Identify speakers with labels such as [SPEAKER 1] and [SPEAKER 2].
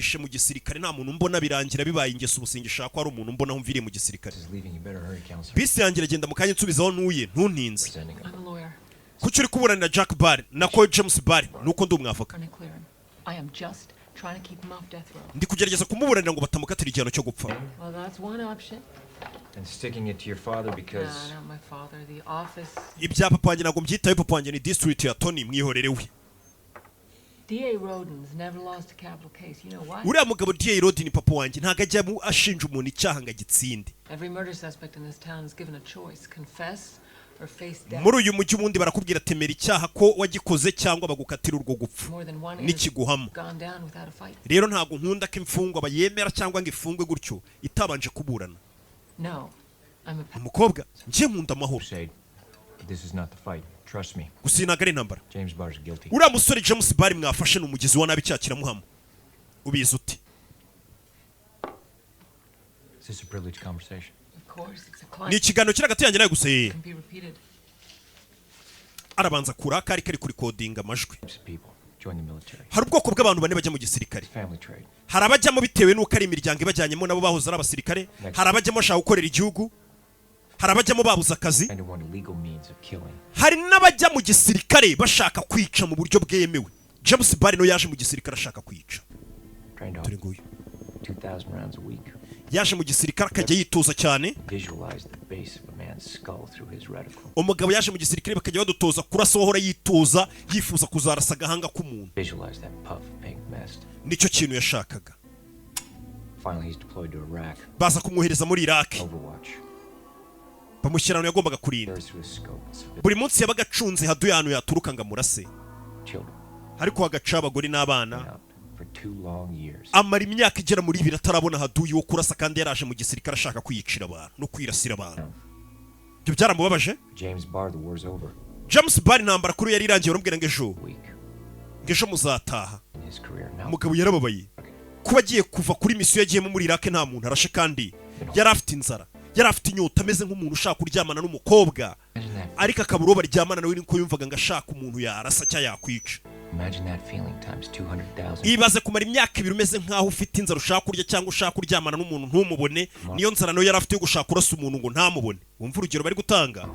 [SPEAKER 1] banyihishe mu gisirikare nta muntu mbona birangira bibaye ingeso ubusingishaka ko ari umuntu mbona humviriye mu gisirikare bisi yangira agenda mu kanya nsubizaho nuye ntuntinze kuki uri kuburanira Jack Barry na ko James Barry nuko ndi umwavoka ndi kugerageza kumuburanira ngo batamukatira igihano cyo gupfa ibya papa wanjye ntabwo mbyitaye papa wanjye ni district ya Tony mwihorerewe uriya mugabo D.A. Rodin papa wanjye ntago ajya ashinja umuntu icyaha ngo agitsinde muri uyu mujyi ubundi barakubwira temera icyaha ko wagikoze cyangwa bagukatira urwo gupfa n'ikiguhamo rero ntago nkunda ko imfungwa bayemera cyangwa ngo ifungwe gutyo itabanje kuburana umukobwa ngiye nkunda amahoro gusa ntago ari intambara uriya musore James Barry mwafashe ni umugizi wa nabi cyakira muhama ubizi uti ni ikiganiro kiri hagati yanjye nawe gusa arabanza kurakari kari kuri kodinga amajwi hari ubwoko bw'abantu bane bajya mu gisirikare hari abajyamo bitewe n'uko ari imiryango ibajyanyemo nabo bahoze ari abasirikare hari abajyamo bashaka gukorera igihugu hari abajyamo babuze akazi hari n'abajya mu gisirikare bashaka kwica mu buryo bwemewe James Barry no yaje mu gisirikare ashaka kwica turi nguyu yaje mu gisirikare akajya yitoza cyane umugabo yaje mu gisirikare bakajya badutoza kurasa wahora yitoza yifuza kuzarasa agahanga k'umuntu nicyo kintu yashakaga baza kumwohereza muri Iraq bamushyirano yagombaga kurinda buri munsi yabaga acunze haduye ahantu yaturuka ngo amurase ariko hagaca abagore n'abana amara imyaka igera muri 2 atarabona haduye wo kurasa kandi yaraje mu gisirikare ashaka kwiyicira abantu no kwirasira abantu ibyo byaramubabaje James Barry ntambara kuri yari irangiye urambwira ngo ejo muzataha umugabo yarababaye kuba agiye kuva kuri misiyo yagiyemo muri Iraq nta muntu arashe kandi yari afite inzara yari afite inyota ameze nk'umuntu ushaka kuryamana n'umukobwa ariko akaburo baryamana nawe niko yumvaga ngo ashaka umuntu yarasa cya yakwica ibaze kumara imyaka 2 umeze nkaho ufite inzara ushaka kurya cyangwa ushaka kuryamana n'umuntu ntumubone niyo nzara nayo yari afite yo gushaka kurasa umuntu ngo ntamubone wumva urugero bari gutanga